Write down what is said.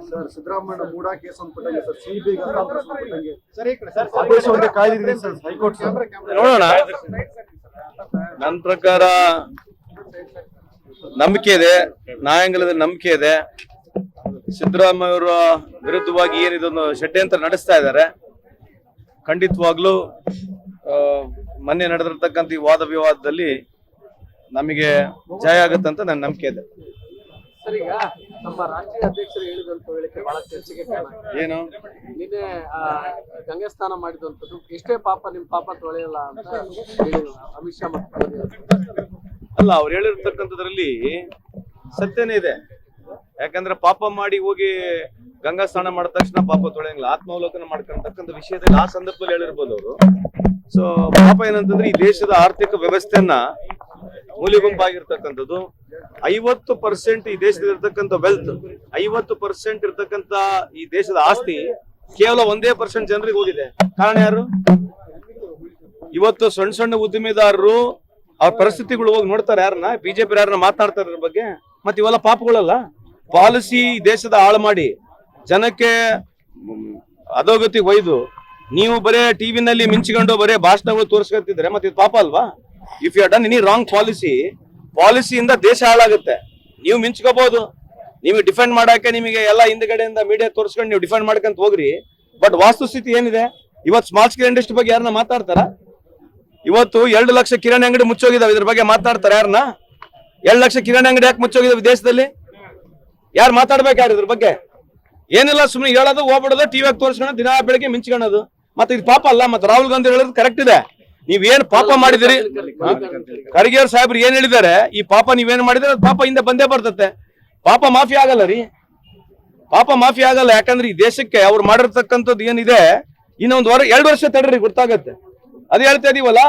Sir Siddaramaiah MUDA case ಅಂದ್ಬಿಟ್ಟಂಗೆ sir ಸಿಬಿಐಗೆ ಆದೇಶ ಒಂದೇ ಕಾಯ್ದಿದೆ ಸರ್ ಹೈಕೋರ್ಟ್ ಸರ್. ನೋಡೋಣ. ನನ್ನ ಪ್ರಕಾರ ನಂಬಿಕೆ ಇದೆ, ನ್ಯಾಯಾಂಗದಲ್ಲಿ ನಂಬಿಕೆ ಇದೆ. ಸಿದ್ದರಾಮಯ್ಯ ಅವರ ವಿರುದ್ಧವಾಗಿ ಏನಿದೊಂದು ಷಡ್ಯಂತ್ರ ನಡೆಸ್ತಾ ಇದ್ದಾರೆ. ಖಂಡಿತವಾಗ್ಲೂ ಮೊನ್ನೆ ನಡೆದಿರ್ತಕ್ಕಂಥ ಈ ವಾದ ವಿವಾದದಲ್ಲಿ ನಮಗೆ ಜಯ ಆಗುತ್ತಂತ ನನ್ನ ನಂಬಿಕೆ ಇದೆ. ಸರ್, ಈಗ ನಮ್ಮ ರಾಷ್ಟ್ರೀಯ ಅಧ್ಯಕ್ಷರು ಹೇಳಿದಂತ ಹೇಳಿಕೆ ಬಹಳ ಚರ್ಚೆಗೆ ಕಾರಣ. ಏನು ನಿನ್ನೆ ಗಂಗೆ ಸ್ನಾನ ಮಾಡಿದಂಥದ್ದು ಎಷ್ಟೇ ಪಾಪ ನಿಮ್ ಪಾಪ ತೊಳೆಯಲ್ಲ ಅಂತ ಹೇಳಿದ್ರು ಅಮಿತ್ ಶಾ ಮತ್ತು ಮೋದಿ ಅವರು. ಅಲ್ಲ, ಅವ್ರು ಹೇಳಿರ್ತಕ್ಕಂಥದ್ರಲ್ಲಿ ಸತ್ಯನೇ ಇದೆ. ಯಾಕಂದ್ರೆ ಪಾಪ ಮಾಡಿ ಹೋಗಿ ಗಂಗಾ ಸ್ನಾನ ಮಾಡಿದ ತಕ್ಷಣ ಪಾಪ ತೊಳೆಯಂಗಿಲ್ಲ, ಆತ್ಮಾವಲೋಕನ ಮಾಡ್ಕೊಂತಕ್ಕಂಥ ವಿಷಯದಲ್ಲಿ ಆ ಸಂದರ್ಭದಲ್ಲಿ ಹೇಳಿರ್ಬೋದು ಅವರು. ಸೊ ಪಾಪ ಏನಂತಂದ್ರೆ ಈ ದೇಶದ ಆರ್ಥಿಕ ವ್ಯವಸ್ಥೆಯನ್ನ ಮೂಲೆಗುಂಪಾಗಿರ್ತಕ್ಕಂಥದ್ದು 50% ಈ ದೇಶದಲ್ಲಿ ಇರ್ತಕ್ಕಂಥ ವೆಲ್ತ್, 50% ಇರ್ತಕ್ಕಂಥ ಈ ದೇಶದ ಆಸ್ತಿ ಕೇವಲ 1% ಜನರಿಗೆ ಹೋಗಿದೆ. ಕಾರಣ ಯಾರು? ಇವತ್ತು ಸಣ್ಣ ಸಣ್ಣ ಉದ್ದಿಮೆದಾರರು ಅವ್ರ ಪರಿಸ್ಥಿತಿಗಳು ಹೋಗಿ ನೋಡ್ತಾರೆ. ಯಾರನ್ನ? ಬಿಜೆಪಿ ಯಾರನ್ನ ಮಾತನಾಡ್ತಾರೆ ಇದ್ರ ಬಗ್ಗೆ. ಮತ್ತೆ ಇವೆಲ್ಲ ಪಾಪಗಳಲ್ಲ. ಪಾಲಿಸಿ ದೇಶದ ಹಾಳು ಮಾಡಿ ಜನಕ್ಕೆ ಅಧೋಗತಿ ಒಯ್ದು ನೀವು ಬರೇ ಟಿವಿನಲ್ಲಿ ಮಿಂಚಿಕೊಂಡು ಬರೇ ಭಾಷಣಗಳು ತೋರಿಸ್ಕೊತಿದ್ರೆ ಮತ್ತೆ ಇದು ಪಾಪ ಅಲ್ವಾ? If you done any wrong ಪಾಲಿಸಿಯಿಂದ ದೇಶ ಹಾಳಾಗುತ್ತೆ. ನೀವು ಮಿಂಚ್ಕೋಬಹುದು, ನೀವು ಡಿಫೆಂಡ್ ಮಾಡಕ್ಕೆ ನಿಮಗೆ ಎಲ್ಲ ಹಿಂದ್ಗಡೆಯಿಂದ ಮೀಡಿಯಾ ತೋರಿಸ್ಕೊಂಡು ನೀವು ಡಿಫೆಂಡ್ ಮಾಡ್ಕೊಂತ ಹೋಗ್ರಿ. ಬಟ್ ವಾಸ್ತುಸ್ಥಿತಿ ಏನಿದೆ? ಇವತ್ತು ಸ್ಮಾಲ್ ಸ್ಕೇಲ್ ಇಂಡಸ್ಟ್ರಿ ಬಗ್ಗೆ ಯಾರನ್ನ ಮಾತಾಡ್ತಾರ? ಇವತ್ತು 2 ಲಕ್ಷ ಕಿರಾಣಿ ಅಂಗಡಿ ಮುಚ್ಚೋಗಿದಾವೆ, ಇದ್ರ ಬಗ್ಗೆ ಮಾತಾಡ್ತಾರ ಯಾರನ್ನ? 2 ಲಕ್ಷ ಕಿರಾಣಿ ಅಂಗಡಿ ಯಾಕೆ ಮುಚ್ಚೋಗಿದಾವೆ ದೇಶದಲ್ಲಿ? ಯಾರು ಮಾತಾಡ್ಬೇಕು? ಯಾರು ಇದ್ರ ಬಗ್ಗೆ? ಏನಿಲ್ಲ, ಸುಮ್ಮನೆ ಹೇಳೋದು, ಹೋಗ್ಬಿಡೋದು, ಟಿವಿಯಾಗ ತೋರಿಸ್ಕೊಂಡು ದಿನ ಬೆಳಗ್ಗೆ ಮಿಂಚ್ಕೊಳ್ಳೋದು. ಮತ್ತೆ ಇದು ಪಾಪ ಅಲ್ಲ. ಮತ್ತೆ ರಾಹುಲ್ ಗಾಂಧಿ ಹೇಳೋದು ಕರೆಕ್ಟ್ ಇದೆ. ನೀವೇನ್ ಪಾಪ ಮಾಡಿದಿರಿ? ಖರ್ಗೆ ಅವ್ರ ಸಾಹೇಬ್ರು ಏನ್ ಹೇಳಿದ್ದಾರೆ, ಈ ಪಾಪ ನೀವೇನ್ ಮಾಡಿದ್ರೆ ಅದು ಪಾಪ ಹಿಂದೆ ಬಂದೇ ಬರ್ತತೆ. ಪಾಪ ಮಾಫಿ ಆಗಲ್ಲ ರೀ, ಪಾಪ ಮಾಫಿ ಆಗಲ್ಲ. ಯಾಕಂದ್ರೆ ಈ ದೇಶಕ್ಕೆ ಅವ್ರು ಮಾಡಿರ್ತಕ್ಕಂಥದ್ದು ಏನಿದೆ, ಇನ್ನೊಂದು 2 ವರ್ಷ ತಡ್ರಿ, ಗೊತ್ತಾಗತ್ತೆ. ಅದೇ ಹೇಳ್ತಾ ಇದೀವಲ್ಲ.